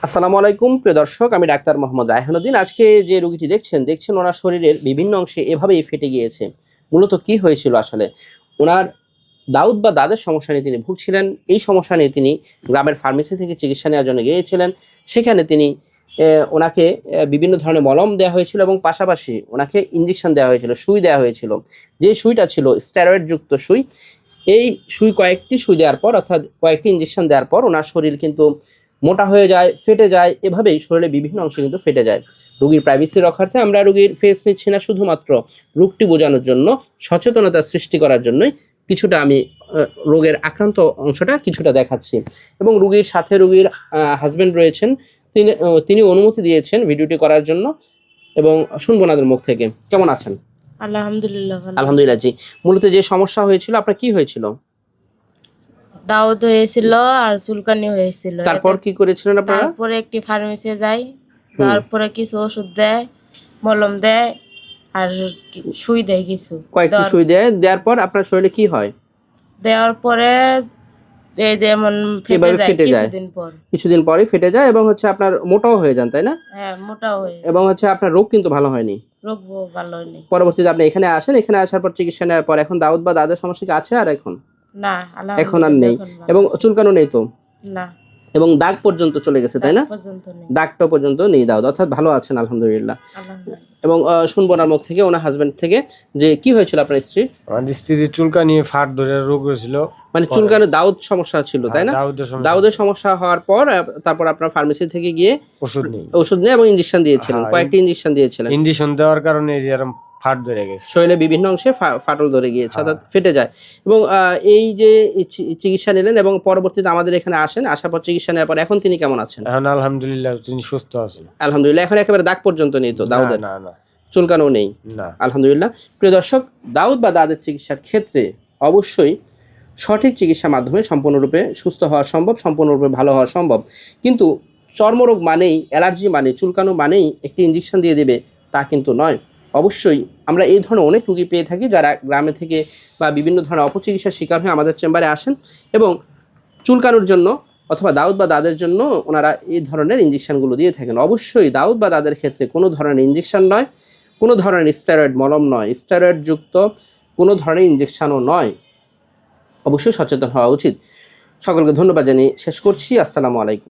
আসসালামু আলাইকুম প্রিয় দর্শক, আমি ডাক্তার মোহাম্মদ রায়হানুদ্দিন। আজকে যে রোগীটি দেখছেন ওনার শরীরের বিভিন্ন অংশে এভাবেই ফেটে গিয়েছে। মূলত কি হয়েছিল আসলে? ওনার দাউদ বা দাঁতের সমস্যা নিয়ে তিনি ভুগছিলেন। এই সমস্যা নিয়ে তিনি গ্রামের ফার্মেসি থেকে চিকিৎসা নেওয়ার জন্য গিয়েছিলেন। সেখানে তিনি ওনাকে বিভিন্ন ধরনের মলম দেওয়া হয়েছিল এবং পাশাপাশি ওনাকে ইঞ্জেকশন দেওয়া হয়েছিল, সুই দেওয়া হয়েছিল। যে সুইটা ছিল স্টেরয়েড যুক্ত সুই। এই সুই কয়েকটি সুই দেওয়ার পর অর্থাৎ কয়েকটি ইঞ্জেকশন দেওয়ার পর ওনার শরীর কিন্তু মোটা হয়ে যায়, ফেটে যায়। এভাবেই শরীরের বিভিন্ন অংশ কিন্তু ফেটে যায়। রোগীর প্রাইভেসি রক্ষার্থে আমরা রোগীর ফেস নিচ্ছি না, শুধুমাত্র রোগটি বোঝানোর জন্য, সচেতনতা সৃষ্টি করার জন্যই কিছুটা আমি রোগের আক্রান্ত অংশটা কিছুটা দেখাচ্ছি। এবং রোগীর সাথে রোগীর হাজবেন্ড রয়েছেন, তিনি অনুমতি দিয়েছেন ভিডিওটি করার জন্য। এবং শুনবো ওনাদের মুখ থেকে। কেমন আছেন? আলহামদুলিল্লাহ ভালো আছি। আলহামদুলিল্লাহ জি। মূলত যে সমস্যা হয়েছিল, আপনার কি হয়েছিল? দাউদ হয়েছিল আর চুলকানি হয়েছিল। তারপর কি করেছিলেন আপনারা? তারপরে একটি ফার্মেসি যাই, তারপরে কিছু ওষুধ দেয়, মলম দেয় আর সুই দেয় কিছু। কয়েকটি সুই দেওয়ার পর আপনার শরীরে কি হয়? দেওয়ার পরে এই যেমন ফেটে যায় কিছুদিন পরে ফেটে যায় এবং আপনার মোটাও হয়ে যান, তাই না? হ্যাঁ, মোটাও হয়ে এবং আপনার রোগ কিন্তু ভালো হয়নি। রোগ ভালো হয়নি। পরবর্তীতে আপনি এখানে আসেন, এখানে আসার পর চিকিৎসা নেওয়ার পর এখন দাউদ বা দাঁতের সমস্যা কি আছে আর এখন? না, এখন আর নেই। এবং চুলকানো নেই তো? না। এবং দাগ পর্যন্ত চলে গেছে, তাই না? দাগটা পর্যন্ত নেই দাউদ, অর্থাৎ ভালো আছেন আলহামদুলিল্লাহ। এবং শুনবো ওনার মুখ থেকে, ওনার হাজবেন্ড থেকে, যে কি হয়েছিল আপনার স্ত্রী? আমার স্ত্রীর চুলকানি ফাট ধরে রোগ হয়েছিল, মানে চুলকানো দাউদ সমস্যা ছিল, তাই না? দাউদের সমস্যা হওয়ার পর তারপর আপনার ফার্মেসি থেকে গিয়ে ওষুধ নিয়ে এবং ইঞ্জেকশন দিয়েছিলেন, কয়েকটি ইঞ্জেকশন দিয়েছিলেন। ইঞ্জেকশন দেওয়ার কারণে এরকম ফাট ধরে গেছে, শরীরে বিভিন্ন অংশে ফাটল ধরে গিয়েছে, অর্থাৎ ফেটে যায়। এবং এই যে চিকিৎসা নিলেন এবং পরবর্তীতে আমাদের এখানে আসেন, আসার পর চিকিৎসা নেওয়ার পর এখন তিনি কেমন আছেন? এখন আলহামদুলিল্লাহ তিনি সুস্থ আছেন আলহামদুলিল্লাহ। এখন একেবারে দাগ পর্যন্ত নেই তো দাউদের? না না, চুলকানো নেই না আলহামদুলিল্লাহ। প্রিয় দর্শক, দাউদ বা দাঁতের চিকিৎসার ক্ষেত্রে অবশ্যই সঠিক চিকিৎসার মাধ্যমে সম্পূর্ণরূপে সুস্থ হওয়া সম্ভব, সম্পূর্ণরূপে ভালো হওয়া সম্ভব। কিন্তু চর্মরোগ মানেই, অ্যালার্জি মানে, চুলকানো মানেই একটি ইঞ্জেকশন দিয়ে দেবে, তা কিন্তু নয়। অবশ্যই আমরা এই ধরনের অনেক রোগী পেয়ে থাকি যারা গ্রামে থেকে বা বিভিন্ন ধরনের অপচিকিৎসার শিকার হয়ে আমাদের চেম্বারে আসেন এবং চুলকানোর জন্য অথবা দাউদ বা দাঁতের জন্য ওনারা এই ধরনের ইঞ্জেকশনগুলো দিয়ে থাকেন। অবশ্যই দাউদ বা দাঁতের ক্ষেত্রে কোনো ধরনের ইঞ্জেকশন নয়, কোনো ধরনের স্টেরয়েড মলম নয়, স্টেরয়েড যুক্ত কোনো ধরনের ইঞ্জেকশনও নয়। অবশ্যই সচেতন হওয়া উচিত। সকলকে ধন্যবাদ জানিয়ে শেষ করছি। আসসালামু আলাইকুম।